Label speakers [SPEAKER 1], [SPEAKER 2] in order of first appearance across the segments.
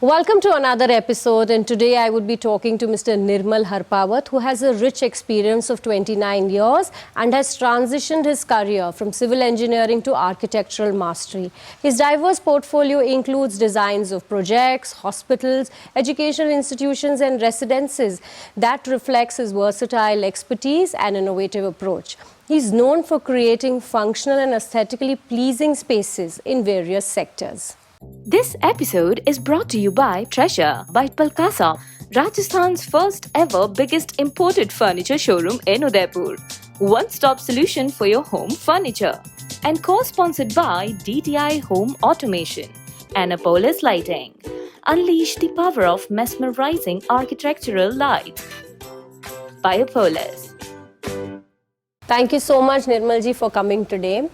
[SPEAKER 1] Welcome to another episode, and today I would be talking to Mr. Nirmal Harpawat, who has a rich experience of 29 years and has transitioned his career from civil engineering to architectural mastery. His diverse portfolio includes designs of projects, hospitals, educational institutions and residences that reflects his versatile expertise and innovative approach. He's known for creating functional and aesthetically pleasing spaces in various sectors.
[SPEAKER 2] This episode is brought to you by Treasure by Palkasa, Rajasthan's first ever biggest imported furniture showroom in Udaipur. One-stop solution for your home furniture. And co-sponsored by DTI Home Automation, Annapolis Lighting. Unleash the power of mesmerizing architectural light. Biopolis.
[SPEAKER 1] Thank you so much, Nirmal ji, for coming today.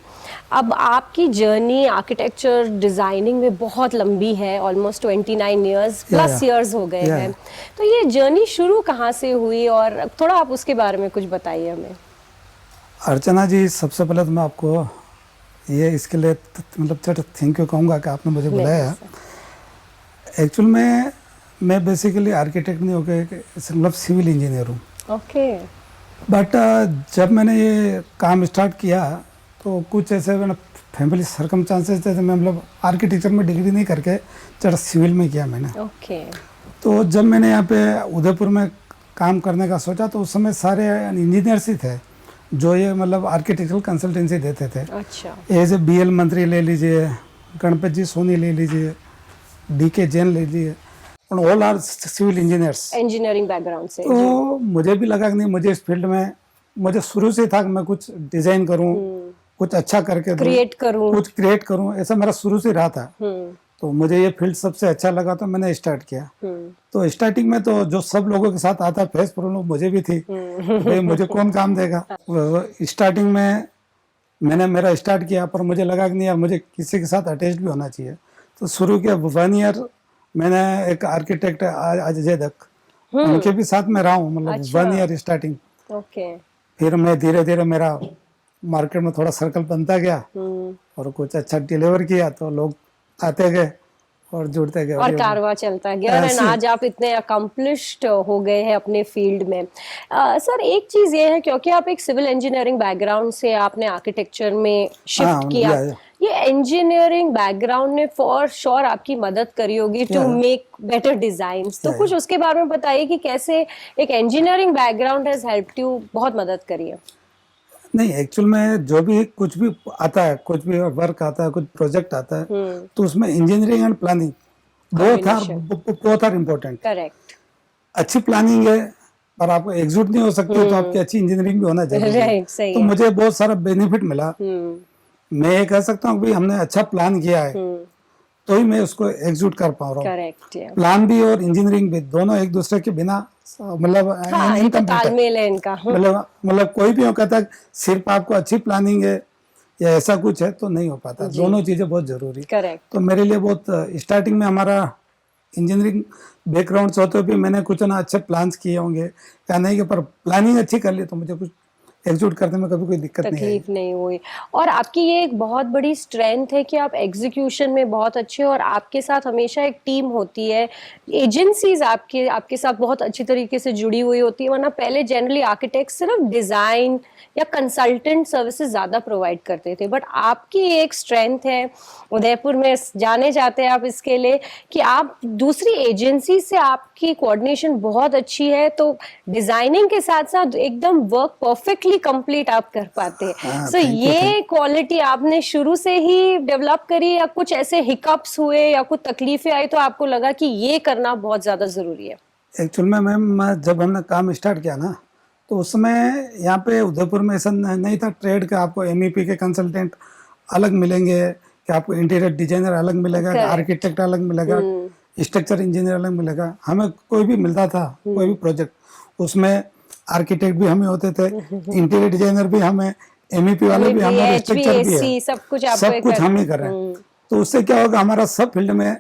[SPEAKER 1] अब आपकी journey architecture designing में बहुत लंबी है, almost 29 years plus years हो गए हैं। तो ये जर्नी शुरू कहाँ से हुई और थोड़ा आप उसके बारे में कुछ बताइए हमें।
[SPEAKER 3] अर्चना जी, सबसे पहले तो मैं आपको ये इसके लिए मतलब थैंक यू कहूँगा कि आपने मुझे बुलाया। एक्चुअल में मैं बेसिकली आर्किटेक्ट नहीं होकर मतलब सिविल इंजीनियर हूँ।
[SPEAKER 1] ओके।
[SPEAKER 3] बट जब मैंने ये काम स्टार्ट किया तो कुछ ऐसे फैमिली सर्कमस्टांसेस थे, मैं मतलब आर्किटेक्चर में डिग्री नहीं करके चढ़ सिविल में किया मैंने।
[SPEAKER 1] ओके।
[SPEAKER 3] तो जब मैंने यहाँ पे उदयपुर में काम करने का सोचा तो उस समय सारे इंजीनियर्स ही थे जो ये मतलब आर्किटेक्चरल कंसल्टेंसी देते थे।
[SPEAKER 1] अच्छा।
[SPEAKER 3] एज ए BL मंत्री ले लीजिए, गणपत जी सोनी ले लीजिए, DK जैन ले लीजिए, all are civil engineers,
[SPEAKER 1] engineering background से।
[SPEAKER 3] तो मुझे भी लगा कि नहीं, मुझे इस फील्ड में मुझे शुरू से था कि मैं कुछ डिजाइन करूं, कुछ अच्छा करके कुछ क्रिएट करूं, ऐसा मेरा शुरू से रहा था। तो मुझे ये फील्ड सबसे अच्छा लगा तो मैंने स्टार्ट किया। तो स्टार्टिंग में तो जो सब लोगों के साथ आता फेस प्रॉब्लम मुझे भी थी, तो भाई मुझे कौन काम देगा। स्टार्टिंग में मैंने मेरा स्टार्ट किया, पर मुझे लगा कि नहीं यार, मुझे किसी के साथ अटैच भी होना चाहिए। तो शुरू किया 1 ईयर मैंने एक आर्किटेक्ट अजय दत्त, उनके भी साथ में रहा हूँ, मतलब 1 ईयर स्टार्टिंग। फिर मैं धीरे धीरे मेरा मार्केट में थोड़ा सर्कल बनता गया और कुछ अच्छा डिलीवर किया तो लोग आते गए और जुड़ते गए
[SPEAKER 1] और कारवां चलता गया, और आज आप इतने अकम्प्लिश्ड हो गए हैं अपने फील्ड में। सर, एक चीज ये है, क्योंकि आप एक सिविल इंजीनियरिंग बैकग्राउंड से आपने आर्किटेक्चर में शिफ्ट किया, ये इंजीनियरिंग बैकग्राउंड ने फॉर श्योर आपकी मदद करी होगी टू मेक बेटर डिजाइन्स। तो कुछ उसके बारे में बताइए कि कैसे एक engineering background has helped you, बहुत मदद करी है।
[SPEAKER 3] नहीं, एक्चुअल में जो भी कुछ भी आता है, कुछ भी वर्क आता है, कुछ प्रोजेक्ट आता है, तो उसमें engineering and planning both are important.
[SPEAKER 1] Correct.
[SPEAKER 3] अच्छी प्लानिंग है पर आपको एग्जीक्यूट नहीं हो सकती, तो आपकी अच्छी इंजीनियरिंग भी होना चाहिए। तो मुझे बहुत सारा बेनिफिट मिला। मैं ये कह सकता हूँ कि हमने अच्छा प्लान किया है तो ही मैं उसको एग्जीक्यूट कर पा रहा हूँ। प्लान भी और इंजीनियरिंग भी दोनों एक दूसरे के बिना मतलब
[SPEAKER 1] तालमेल है इनका।
[SPEAKER 3] मतलब कोई भी कहता है सिर्फ आपको अच्छी प्लानिंग है या ऐसा कुछ है तो नहीं हो पाता, दोनों चीजें बहुत जरूरी। तो मेरे लिए बहुत स्टार्टिंग में हमारा इंजीनियरिंग बैकग्राउंड से होते भी मैंने कुछ ना अच्छे प्लान्स किए होंगे या नहीं, पर प्लानिंग अच्छी कर ली तो मुझे कुछ एग्जीक्यूट करने में कभी कोई दिक्कत
[SPEAKER 1] नहीं हुई। और आपकी ये एक बहुत बड़ी स्ट्रेंथ है कि आप एग्जीक्यूशन में बहुत अच्छे हो, और आपके साथ हमेशा एक टीम होती है, एजेंसीज आपके साथ बहुत अच्छी तरीके से जुड़ी हुई होती है। वरना पहले जनरली आर्किटेक्ट सिर्फ डिजाइन या कंसल्टेंट सर्विसेज ज्यादा प्रोवाइड करते थे, बट आपकी एक स्ट्रेंथ है, उदयपुर में जाने जाते हैं आप इसके लिए कि आप दूसरी एजेंसी से आपकी कोऑर्डिनेशन बहुत अच्छी है, तो डिजाइनिंग के साथ साथ एकदम वर्क परफेक्टली कंप्लीट आप कर पाते हैं। सो ये क्वालिटी आपने शुरू से ही डेवलप करी या कुछ ऐसे हिकअप्स हुए या कुछ तकलीफें आई तो आपको लगा कि ये करना बहुत ज्यादा जरूरी है?
[SPEAKER 3] एक्चुअल में मैम, जब हमने काम स्टार्ट किया ना तो उस समय यहाँ पे उदयपुर में ऐसा नहीं था ट्रेड का आपको MEP के कंसल्टेंट अलग मिलेंगे, कि आपको इंटीरियर डिजाइनर अलग मिलेगा, आर्किटेक्ट अलग मिलेगा, स्ट्रक्चर इंजीनियर अलग मिलेगा। हमें कोई भी मिलता था कोई भी प्रोजेक्ट, उसमें आर्किटेक्ट भी हमें होते थे, इंटीरियर डिजाइनर भी हमें, MEP वाले भी हमारे, स्ट्रक्चर भी है, सब कुछ हम ही कर रहे हैं। तो उससे क्या होगा, हमारा सब फील्ड में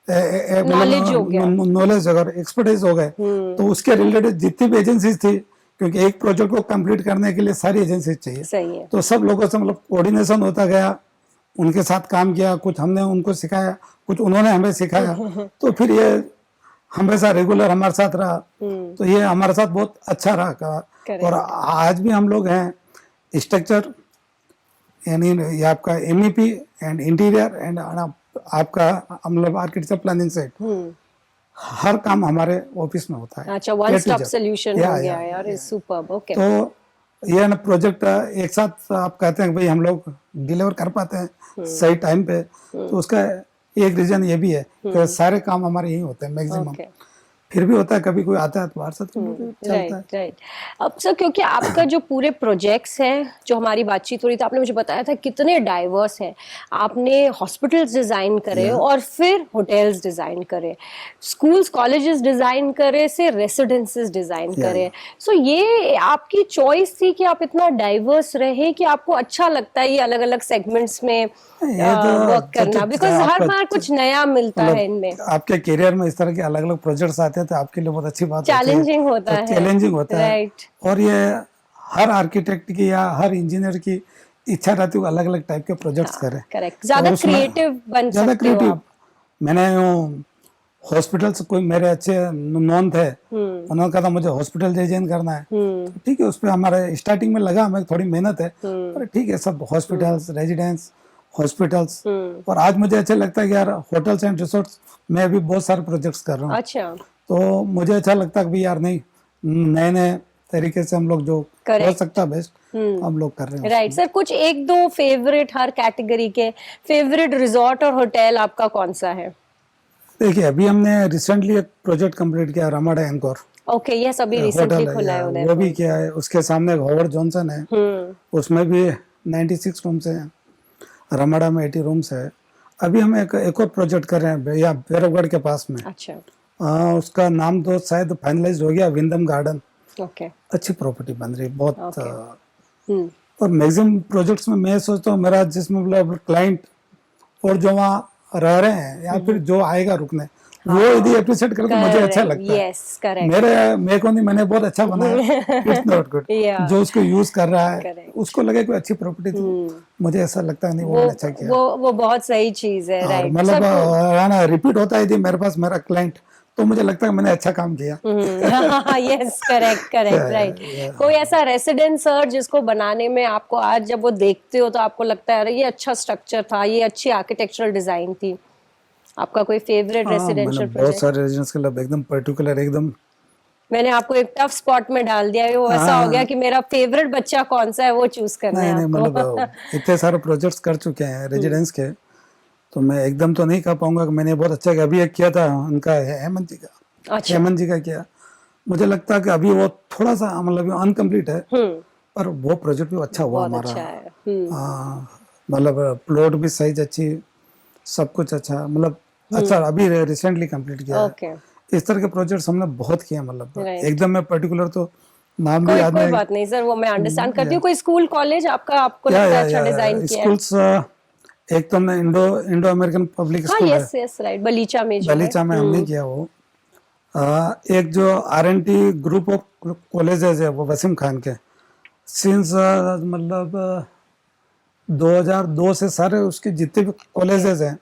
[SPEAKER 3] नॉलेज अगर एक्सपर्टाइज हो गए तो उसके रिलेटेड जितनी भी एजेंसीज थी, क्योंकि एक प्रोजेक्ट को कंप्लीट करने के लिए सारी एजेंसीज चाहिए, तो सब लोगों से मतलब कोऑर्डिनेशन होता गया, उनके साथ काम किया, कुछ हमने उनको सिखाया, कुछ उन्होंने हमें सिखाया, तो फिर ये हमेशा रेगुलर हमारे साथ रहा, तो ये हमारे साथ बहुत अच्छा रहा। और आज भी हम लोग हैं स्ट्रक्चर, यानी ये आपका MEP एंड इंटीरियर एंड आपका मतलब आर्किटेक्चर प्लानिंग सेट, हर काम हमारे ऑफिस में होता है।
[SPEAKER 1] अच्छा, वन स्टॉप सॉल्यूशन हो गया यार, इज सुपर्ब। ओके, तो
[SPEAKER 3] ये ना प्रोजेक्ट एक साथ आप कहते हैं कि भाई हम लोग डिलीवर कर पाते हैं सही टाइम पे, तो उसका एक रीजन ये भी है कि सारे काम हमारे यही होते हैं मैक्सिमम। फिर भी होता है कभी कोई आता है तो बाहर से चलता है।
[SPEAKER 1] राइट। अब सर, क्योंकि आपका जो पूरे प्रोजेक्ट्स हैं, जो हमारी बातचीत हो रही थी, आपने मुझे बताया था कितने डाइवर्स हैं। आपने हॉस्पिटल्स डिजाइन करे और फिर होटल्स डिजाइन करे, स्कूल्स कॉलेजेस डिजाइन करे से रेसिडेंसेस डिजाइन करे। सो ये आपकी चॉइस थी कि आप इतना डाइवर्स रहे, कि आपको अच्छा लगता है ये अलग अलग सेगमेंट्स में वर्क करना, बिकॉज हर बार कुछ नया मिलता है इनमें।
[SPEAKER 3] आपके करियर में इस तरह के अलग अलग प्रोजेक्ट्स आते हैं तो आपके लिए बहुत अच्छी बात है,
[SPEAKER 1] चैलेंजिंग होता है,
[SPEAKER 3] चैलेंजिंग होता है। और ये हर आर्किटेक्ट की या हर इंजीनियर की इच्छा रहती है अलग अलग टाइप के प्रोजेक्ट्स करें।
[SPEAKER 1] करेक्ट, ज्यादा क्रिएटिव बन सकते हो आप।
[SPEAKER 3] मैंने हॉस्पिटल्स, कोई मेरे अच्छे नॉन थे, उन्होंने कहा था मुझे हॉस्पिटल डिजाइन करना है, तो ठीक है, उस पर हमारे स्टार्टिंग में लगा, हमें थोड़ी मेहनत है, पर ठीक है, सब हॉस्पिटल्स, रेजिडेंस, हॉस्पिटल्स। और आज मुझे अच्छा लगता है कि यार होटल्स एंड रिसोर्ट्स में भी बहुत सारे प्रोजेक्ट्स कर रहा हूँ।
[SPEAKER 1] अच्छा,
[SPEAKER 3] तो मुझे अच्छा लगता है कि यार नहीं, नए नए तरीके से हम लोग जो हो सकता है बेस्ट हम लोग कर रहे हैं।
[SPEAKER 1] राइट सर, कुछ एक दो फेवरेट, हर कैटेगरी के फेवरेट रिजॉर्ट और होटल आपका कौन सा है?
[SPEAKER 3] देखिए, अभी हमने रिसेंटली एक प्रोजेक्ट कंप्लीट किया, रमाडा एंकोर।
[SPEAKER 1] ओके, यस, अभी रिसेंटली खुला है उधर।
[SPEAKER 3] वो भी किया है। उसके सामने हॉवर्ड जॉनसन है, उसमें भी 96 रूम्स हैं। रमाडा में 80 रूम्स है। अभी हम एक और प्रोजेक्ट कर रहे हैं या भैरवगढ़ के पास में।
[SPEAKER 1] अच्छा,
[SPEAKER 3] उसका नाम तो शायद फाइनलाइज हो गया, विंदम गार्डन।
[SPEAKER 1] ओके,
[SPEAKER 3] अच्छी प्रॉपर्टी बन रही है बहुत। और मैक्सिमम प्रोजेक्ट्स में मैं सोचता हूँ मेरा जिसमें मतलब क्लाइंट और जो वहाँ रह रहे हैं या फिर जो आएगा रुकने, वो यदि अप्रिशिएट करे तो मुझे अच्छा लगता है।
[SPEAKER 1] Yes, correct.
[SPEAKER 3] मेरे को नहीं, मैंने बहुत अच्छा बनाया, इट्स नॉट गुड। जो उसको यूज कर रहा है उसको लगे कोई अच्छी प्रॉपर्टी थी, मुझे ऐसा लगता है नहीं वो मैंने अच्छा किया।
[SPEAKER 1] वो बहुत सही चीज है। राइट,
[SPEAKER 3] मतलब रिपीट होता है यदि मेरे पास मेरा क्लाइंट, तो मुझे लगता है मैंने अच्छा काम किया।
[SPEAKER 1] Yes, correct, right. कोई ऐसा रेसिडेंस सर जिसको बनाने में आपको आज जब वो देखते हो तो आपको लगता है अरे ये अच्छा स्ट्रक्चर था, ये अच्छी आर्किटेक्चरल डिजाइन थी? आपका कोई फेवरेट रेसिडेंशियल प्रोजेक्ट?
[SPEAKER 3] बहुत सारे रेजिडेंस क्लब एकदम पर्टिकुलर, एकदम
[SPEAKER 1] मैंने आपको एक टफ स्पॉट में डाल दिया है, वो ऐसा हो गया कि मेरा फेवरेट बच्चा कौन सा है वो चूज करना है आपको।
[SPEAKER 3] मतलब इतने सारे प्रोजेक्ट्स कर चुके हैं रेजिडेंस के, तो मैं एकदम तो नहीं कह पाऊंगा कि मैंने बहुत अच्छा किया। अभी एक किया था उनका हेमंत जी का। अच्छा, हेमंत जी का किया। मुझे लगता है कि अभी वो थोड़ा सा मतलब अनकम्प्लीट है, पर वो प्रोजेक्ट भी अच्छा हुआ हमारा। मतलब प्लॉट भी साइज अच्छी, सब कुछ अच्छा, मतलब अच्छा अभी रिसेंटली कंप्लीट किया है। इस तरह के प्रोजेक्ट्स हमने बहुत किए, मतलब एकदम मैं पर्टिकुलर तो नाम भी याद नहीं।
[SPEAKER 1] कोई बात नहीं सर, वो मैं अंडरस्टैंड करती हूँ। कोई स्कूल कॉलेज आपका आपको लगता है अच्छा डिजाइन किया है?
[SPEAKER 3] स्कूल्स एक तो हमने इंडो अमेरिकन पब्लिक स्कूल है,
[SPEAKER 1] यस राइट, बलीचा में
[SPEAKER 3] हमने किया वो। एक जो R&T ग्रुप ऑफ कॉलेजेस है वो वसीम खान के, सिंस मतलब 2002 से सारे उसके जितने भी कॉलेजेस हैं,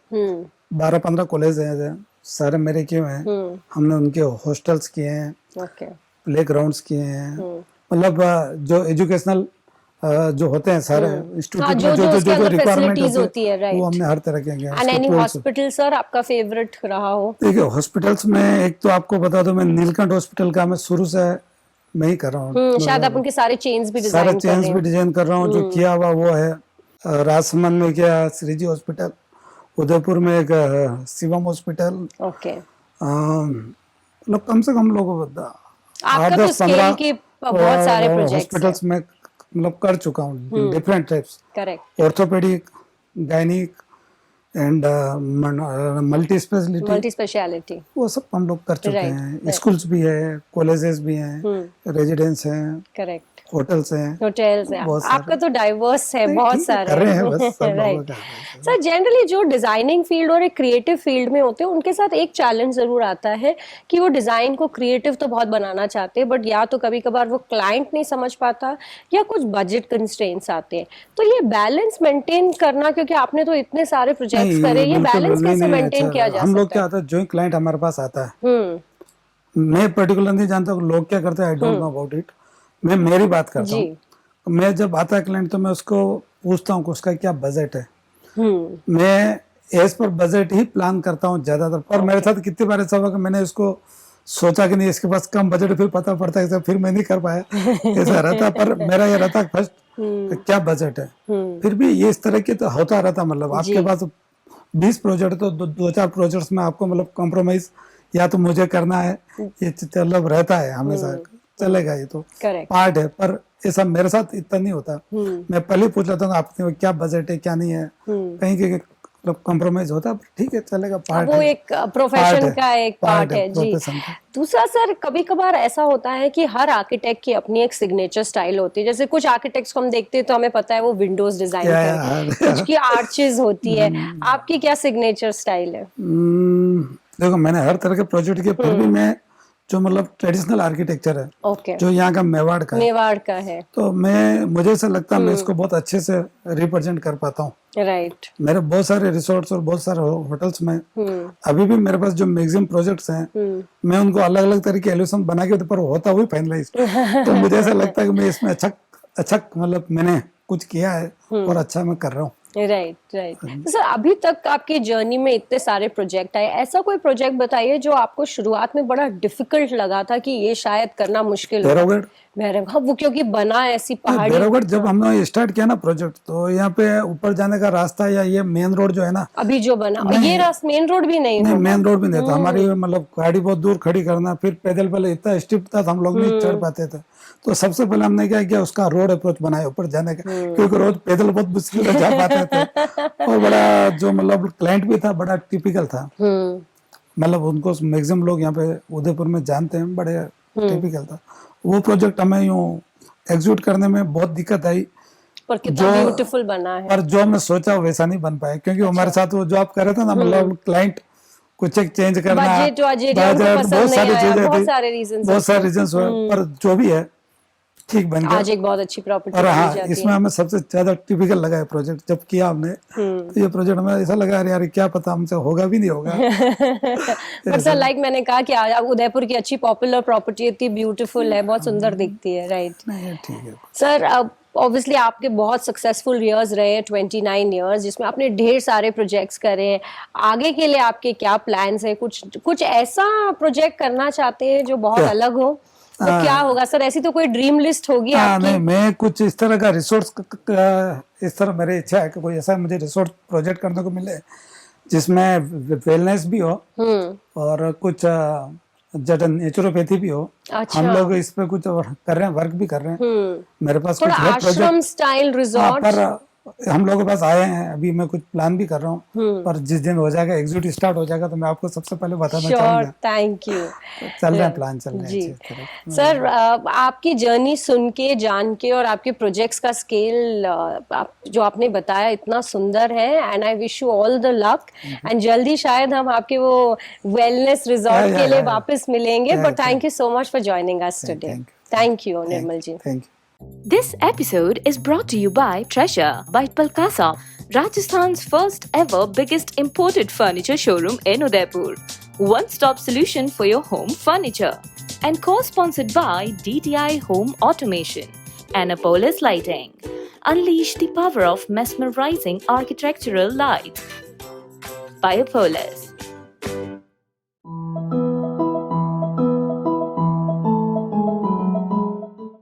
[SPEAKER 3] 12-15 कॉलेज हैं, सारे मेरे किए हैं। हमने उनके हॉस्टल्स किए हैं, प्ले ग्राउंड्स किए हैं, मतलब जो एजुकेशनल जो होते हैं सारे इंस्टीट्यूट में जो रिक्वायरमेंट होती है वो हमने हर तरह के किए।
[SPEAKER 1] एंड एनी हॉस्पिटल सर आपका फेवरेट रहा हो?
[SPEAKER 3] देखिए, हॉस्पिटल्स में एक तो आपको बता दूं, मैं नीलकंठ हॉस्पिटल का मैं शुरू से मैं ही कर रहा हूँ।
[SPEAKER 1] शायद आप उनके सारे चेन्स भी डिजाइन
[SPEAKER 3] कर रहा हूँ। जो किया हुआ वो है राजसमंद में किया श्रीजी हॉस्पिटल, उदयपुर में एक शिवम हॉस्पिटल।
[SPEAKER 1] ओके,
[SPEAKER 3] मतलब कम से कम लोगों को
[SPEAKER 1] 8-10-15 बहुत सारे
[SPEAKER 3] हॉस्पिटल्स में मतलब कर चुका हूँ, different types.
[SPEAKER 1] Correct,
[SPEAKER 3] orthopaedic, gynaec, and multi speciality,
[SPEAKER 1] multi speciality,
[SPEAKER 3] वो सब हम लोग कर चुके
[SPEAKER 1] Right,
[SPEAKER 3] हैं।
[SPEAKER 1] right.
[SPEAKER 3] स्कूल्स भी है, कॉलेजेस भी हैं, रेजिडेंस हैं,
[SPEAKER 1] करेक्ट,
[SPEAKER 3] होटल्स हैं,
[SPEAKER 1] होटल्स हैं,
[SPEAKER 3] बहुत सारे।
[SPEAKER 1] आपका तो डाइवर्स है,
[SPEAKER 3] नहीं,
[SPEAKER 1] बहुत
[SPEAKER 3] ठीक है,
[SPEAKER 1] सारे
[SPEAKER 3] कर रहे हैं बस, सब लोगों
[SPEAKER 1] राइट।
[SPEAKER 3] का है।
[SPEAKER 1] सर जनरली जो डिजाइनिंग फील्ड और एक क्रिएटिव फील्ड में होते हैं उनके साथ एक चैलेंज जरूर आता है कि वो डिजाइन को क्रिएटिव तो बहुत बनाना चाहते हैं, बट या तो कभी कभार वो क्लाइंट नहीं समझ पाता या कुछ बजट कंस्ट्रेंट्स आते हैं, तो ये बैलेंस मेंटेन करना, क्योंकि आपने तो इतने सारे प्रोजेक्ट्स
[SPEAKER 3] नहीं,
[SPEAKER 1] करे, ये
[SPEAKER 3] बिल्कुल
[SPEAKER 1] बैलेंस
[SPEAKER 3] नहीं,
[SPEAKER 1] कैसे
[SPEAKER 3] नहीं,
[SPEAKER 1] मेंटेन
[SPEAKER 3] अच्छा,
[SPEAKER 1] किया जा
[SPEAKER 3] हम लोग
[SPEAKER 1] सकता
[SPEAKER 3] क्या
[SPEAKER 1] है?
[SPEAKER 3] होता है, जो क्लाइंट हमारे पास आता है,
[SPEAKER 1] हम्म,
[SPEAKER 3] मैं पर्टिकुलर नहीं जानता लोग क्या करते हैं, I don't know about it. मैं मेरी बात करता
[SPEAKER 1] जी,
[SPEAKER 3] हूँ। मैं जब आता है क्लाइंट तो मैं उसको पूछता हूँ कि उसका क्या बजट है। मैं एज पर बजट ही प्लान करता हूँ ज्यादातर। पर मेरे साथ कितनी बार ऐसा हुआ कि मैंने इसको सोचा कि नहीं इसके पास कम बजट, फिर पता पड़ता है फिर मैं नहीं कर पाया, ऐसा रहता। पर मेरा ये रहता फर्स्ट क्या बजट है, फिर भी ये इस तरह की तो होता रहता। मतलब आपके
[SPEAKER 1] जी,
[SPEAKER 3] पास 20 प्रोजेक्ट तो दो चार प्रोजेक्ट्स में आपको मतलब कॉम्प्रोमाइज या तो मुझे करना है, ये मतलब रहता है हमेशा, चलेगा, ये तो
[SPEAKER 1] करेक्ट,
[SPEAKER 3] पार्ट है। पर ऐसा मेरे साथ इतना नहीं होता। मैं पहले ही पूछ लेता हूँ आपने क्या बजट है क्या नहीं है, कहीं के मतलब कॉम्प्रोमाइज होता है, ठीक है चलेगा, पार्ट
[SPEAKER 1] वो
[SPEAKER 3] है,
[SPEAKER 1] एक प्रोफेशन का एक पार्ट है जी।
[SPEAKER 3] प्रोफेशन का।
[SPEAKER 1] दूसरा सर, कभी कभार ऐसा होता है कि हर आर्किटेक्ट की अपनी एक सिग्नेचर स्टाइल होती है। जैसे कुछ आर्किटेक्ट्स को हम देखते हैं तो हमें पता है वो विंडोज डिजाइन करते हैं, कुछ की आर्चेस होती है, आपकी क्या सिग्नेचर स्टाइल है?
[SPEAKER 3] देखो मैंने हर तरह के प्रोजेक्ट किए, फिर भी मैं जो मतलब ट्रेडिशनल आर्किटेक्चर है,
[SPEAKER 1] ओके,
[SPEAKER 3] जो यहाँ का मेवाड़ का है,
[SPEAKER 1] मेवाड़ का है,
[SPEAKER 3] तो मुझे ऐसा लगता है मैं इसको बहुत अच्छे से रिप्रेजेंट कर पाता हूँ।
[SPEAKER 1] राइट,
[SPEAKER 3] मेरे बहुत सारे रिसोर्ट्स और बहुत सारे होटल्स में अभी भी मेरे पास जो मैक्सिमम प्रोजेक्ट्स हैं, मैं उनको अलग अलग तरह के एलिवेशन बना के, पर होता हुआ फाइनलाइज। तो मुझे ऐसा लगता है कि मैं इसमें अच्छा मतलब मैंने कुछ किया है और अच्छा मैं कर रहा हूँ।
[SPEAKER 1] Right right. तो सर अभी तक आपकी जर्नी में इतने सारे प्रोजेक्ट आए, ऐसा कोई प्रोजेक्ट बताइए जो आपको शुरुआत में बड़ा डिफिकल्ट लगा था कि ये शायद करना मुश्किल होगा? हाँ, वो क्योंकि बना ऐसी पहाड़ी।
[SPEAKER 3] भैरवगढ़ जब हमने स्टार्ट किया ना प्रोजेक्ट, तो यहाँ पे ऊपर जाने का रास्ता या ये मेन रोड जो है ना,
[SPEAKER 1] अभी जो बना, ये रास्ता मेन रोड भी नहीं होगा।
[SPEAKER 3] मेन रोड भी नहीं था हमारी, मतलब गाड़ी बहुत दूर खड़ी करना, फिर पैदल पहले इतना स्टिप था हम लोग नहीं चढ़ पाते थे। तो सबसे पहले हमने क्या किया, उसका रोड अप्रोच बनाया ऊपर जाने का, क्योंकि रोड पैदल बहुत मुश्किल से जा पाते थे। और बड़ा जो मतलब क्लाइंट भी था बड़ा टिपिकल था, मतलब उनको मैक्सिमम लोग यहाँ पे उदयपुर में जानते हैं, बड़े टिपिकल था। वो प्रोजेक्ट हमें यूँ एग्जीक्यूट करने में बहुत दिक्कत आई,
[SPEAKER 1] पर कितना ब्यूटीफुल बना है।
[SPEAKER 3] पर जो मैं सोचा वैसा नहीं बन पाया, क्योंकि हमारे साथ वो जो आप कर रहे थे ना, मतलब क्लाइंट कुछ एक चेंज करना,
[SPEAKER 1] बजट
[SPEAKER 3] बहुत सारी चीजें,
[SPEAKER 1] बहुत सारे रीजन,
[SPEAKER 3] बहुत सारे रीजंस हुए, पर जो भी है ठीक बन गया।
[SPEAKER 1] आज एक बहुत अच्छी प्रॉपर्टी
[SPEAKER 3] और हाँ,
[SPEAKER 1] जाती
[SPEAKER 3] इसमें हमें सबसे ज्यादा टिपिकल लगा है प्रोजेक्ट, जब किया हमने तो ये प्रोजेक्ट हमें ऐसा लगा यार क्या पता हमसे होगा भी नहीं होगा।
[SPEAKER 1] बट सर लाइक मैंने कहा कि उदयपुर की अच्छी पॉपुलर प्रॉपर्टी इतनी ब्यूटीफुल है, बहुत सुंदर दिखती है, राइट?
[SPEAKER 3] ठीक है
[SPEAKER 1] सर, अब ऑब्वियसली आपके बहुत सक्सेसफुल ईयर्स रहे हैं, 29 ईयर्स, जिसमें आपने ढेर सारे प्रोजेक्ट्स करे हैं। आगे के लिए आपके क्या प्लान्स हैं? कुछ ऐसा प्रोजेक्ट करना चाहते हैं जो बहुत अलग हो, तो क्या होगा सर? ऐसी तो कोई ड्रीम लिस्ट होगी आपकी?
[SPEAKER 3] नहीं, मैं कुछ इस तरह का रिसोर्स, इस तरह मेरी इच्छा है कि कोई ऐसा मुझे रिसोर्स प्रोजेक्ट करने को मिले जिसमें वेलनेस भी हो और कुछ नेचुरोपैथी भी हो।
[SPEAKER 1] अच्छा।
[SPEAKER 3] हम लोग इस पे कुछ कर रहे हैं, वर्क भी कर रहे हैं। मेरे पास
[SPEAKER 1] थोड़ा
[SPEAKER 3] कुछ
[SPEAKER 1] आश्रम स्टाइल रिजॉर्ट,
[SPEAKER 3] पर हम लोगों के पास आए हैं, अभी मैं कुछ प्लान भी कर रहा हूँ, पर जिस दिन हो जाएगा एग्जीक्यूट स्टार्ट हो जाएगा तो मैं आपको सबसे पहले बताना चाहूंगा।
[SPEAKER 1] Thank you.
[SPEAKER 3] तो चल रहे हैं, प्लान चल रहे हैं
[SPEAKER 1] सर, आपकी जर्नी सुन के, जान के, और आपके प्रोजेक्ट्स का स्केल जो आपने बताया इतना सुंदर है, and I wish you all the luck, and जल्दी शायद हम आपके वो वेलनेस रिजॉर्ट के लिए वापस मिलेंगे। But thank you so much for joining us today. Thank you Nirmal ji.
[SPEAKER 3] Thank you.
[SPEAKER 2] This episode is brought to you by Treasure by Palkasa, Rajasthan's first ever biggest imported furniture showroom in Udaipur. One-stop solution for your home furniture. And co-sponsored by DTI Home Automation and Apollos Lighting. Unleash the power of mesmerizing architectural light by Apollos.